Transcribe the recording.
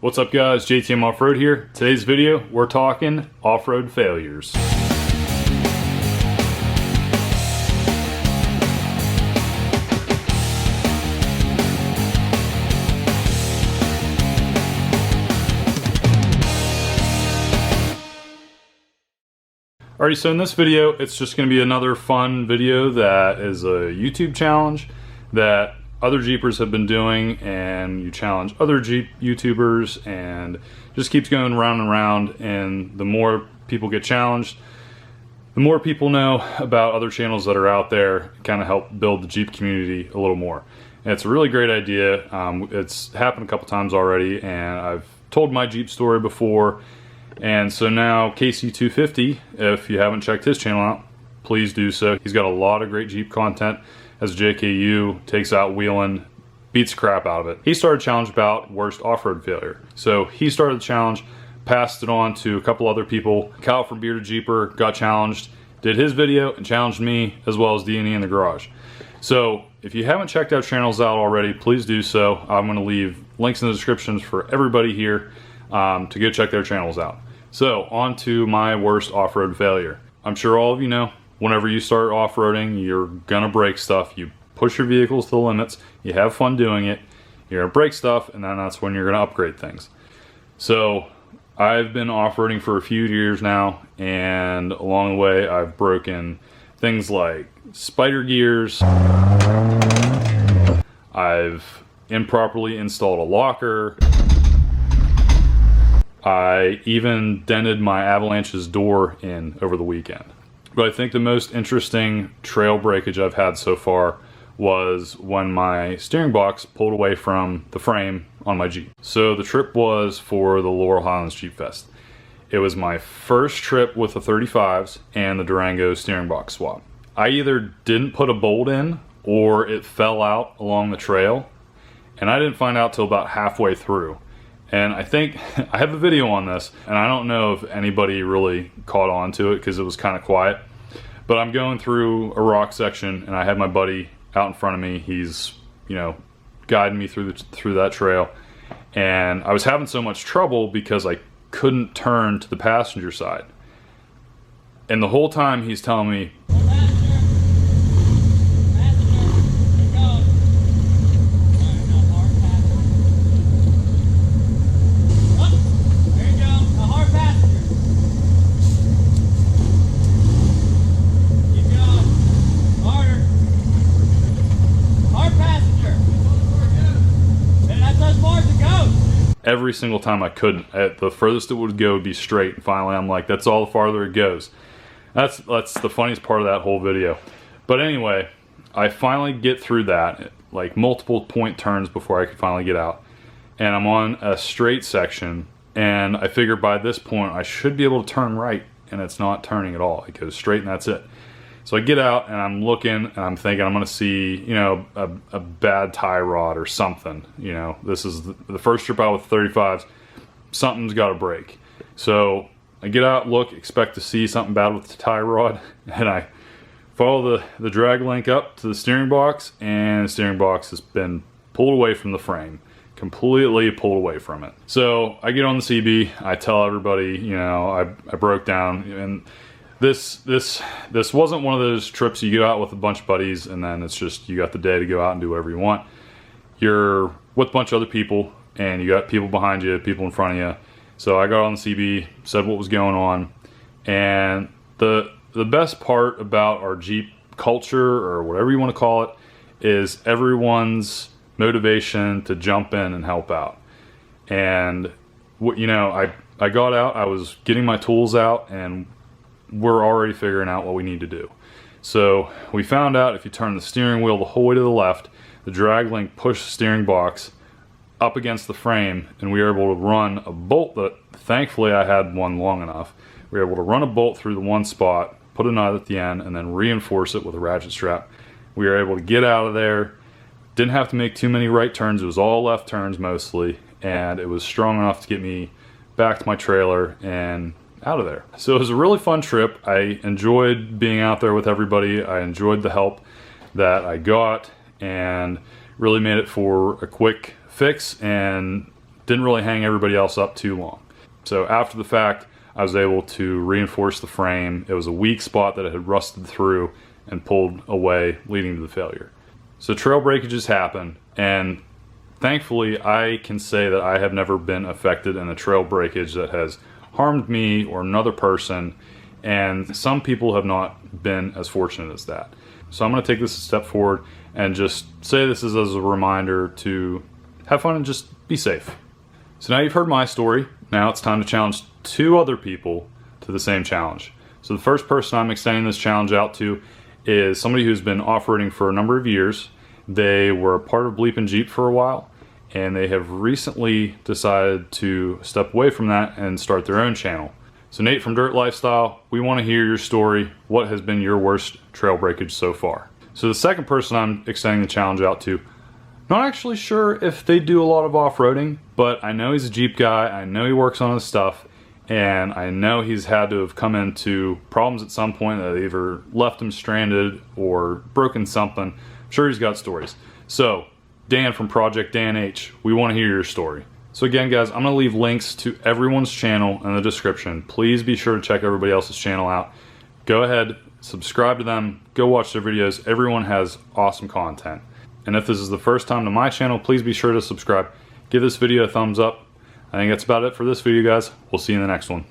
What's up guys, JTMoffroad here. Today's video, we're talking off-road failures. Alrighty, so in this video, it's just going to be another fun video that is a YouTube challenge that other Jeepers have been doing, and you challenge other Jeep YouTubers, and just keeps going round and round. And the more people get challenged, the more people know about other channels that are out there, kind of help build the Jeep community a little more. And it's a really great idea. It's happened a couple times already, and I've told my Jeep story before. And so now KC250, if you haven't checked his channel out, please do so. He's got a lot of great Jeep content as JKU takes out wheeling, beats crap out of it. He started a challenge about worst off-road failure. So he started the challenge, passed it on to a couple other people. Kyle from Bearded Jeeper got challenged, did his video, and challenged me, as well as D&E in the Garage. So if you haven't checked our channels out already, please do so. I'm going to leave links in the descriptions for everybody here to go check their channels out. So on to my worst off-road failure. I'm sure all of you know, whenever you start off-roading, you're gonna break stuff. You push your vehicles to the limits, you have fun doing it, you're gonna break stuff, and then that's when you're gonna upgrade things. So I've been off-roading for a few years now, and along the way I've broken things like spider gears, I've improperly installed a locker, I even dented my Avalanche's door in over the weekend. But I think the most interesting trail breakage I've had so far was when my steering box pulled away from the frame on my Jeep. So the trip was for the Laurel Highlands Jeep Fest. It was my first trip with the 35s and the Durango steering box swap. I either didn't put a bolt in or it fell out along the trail, and I didn't find out till about halfway through. And I think I have a video on this, and I don't know if anybody really caught on to it because it was kind of quiet. But I'm going through a rock section, and I had my buddy out in front of me. He's, guiding me through that trail. And I was having so much trouble because I couldn't turn to the passenger side. And the whole time he's telling me, every single time I couldn't. The furthest it would go would be straight, and finally I'm like, that's all the farther it goes. That's the funniest part of that whole video. But anyway, I finally get through that, like multiple point turns before I could finally get out. And I'm on a straight section, and I figure by this point I should be able to turn right, and it's not turning at all. It goes straight and that's it. So I get out and I'm looking and I'm thinking I'm gonna see, a bad tie rod or something. This is the first trip out with 35s. Something's gotta break. So I get out, look, expect to see something bad with the tie rod, and I follow the drag link up to the steering box, and the steering box has been pulled away from the frame. Completely pulled away from it. So I get on the CB, I tell everybody, I broke down, and This wasn't one of those trips you go out with a bunch of buddies and then it's just you got the day to go out and do whatever you want. You're with a bunch of other people, and you got people behind you, people in front of you. So I got on the CB, said what was going on, and the best part about our Jeep culture, or whatever you want to call it, is everyone's motivation to jump in and help out. And I got out, I was getting my tools out, and we're already figuring out what we need to do. So we found out if you turn the steering wheel the whole way to the left, the drag link pushed the steering box up against the frame, and we were able to run a bolt that, thankfully I had one long enough. We were able to run a bolt through the one spot, put a nut at the end, and then reinforce it with a ratchet strap. We were able to get out of there, didn't have to make too many right turns, it was all left turns mostly, and it was strong enough to get me back to my trailer and out of there. So it was a really fun trip. I enjoyed being out there with everybody. I enjoyed the help that I got, and really made it for a quick fix and didn't really hang everybody else up too long. So after the fact, I was able to reinforce the frame. It was a weak spot that it had rusted through and pulled away, leading to the failure. So trail breakages happen, and thankfully I can say that I have never been affected in a trail breakage that has harmed me or another person, and some people have not been as fortunate as that. So I'm going to take this a step forward and just say this is as a reminder to have fun and just be safe. So now you've heard my story. Now it's time to challenge 2 other people to the same challenge. So the first person I'm extending this challenge out to is somebody who's been off-roading for a number of years. They were part of Bleep and Jeep for a while, and they have recently decided to step away from that and start their own channel. So Nate from Dirt Lifestyle, we want to hear your story. What has been your worst trail breakage so far? So the second person I'm extending the challenge out to, not actually sure if they do a lot of off-roading, but I know he's a Jeep guy, I know he works on his stuff, and I know he's had to have come into problems at some point that either left him stranded or broken something. I'm sure he's got stories. So Dan from Project Dan H, we want to hear your story. So again guys, I'm going to leave links to everyone's channel in the description. Please be sure to check everybody else's channel out. Go ahead, subscribe to them, go watch their videos. Everyone has awesome content. And if this is the first time to my channel, please be sure to subscribe. Give this video a thumbs up. I think that's about it for this video guys. We'll see you in the next one.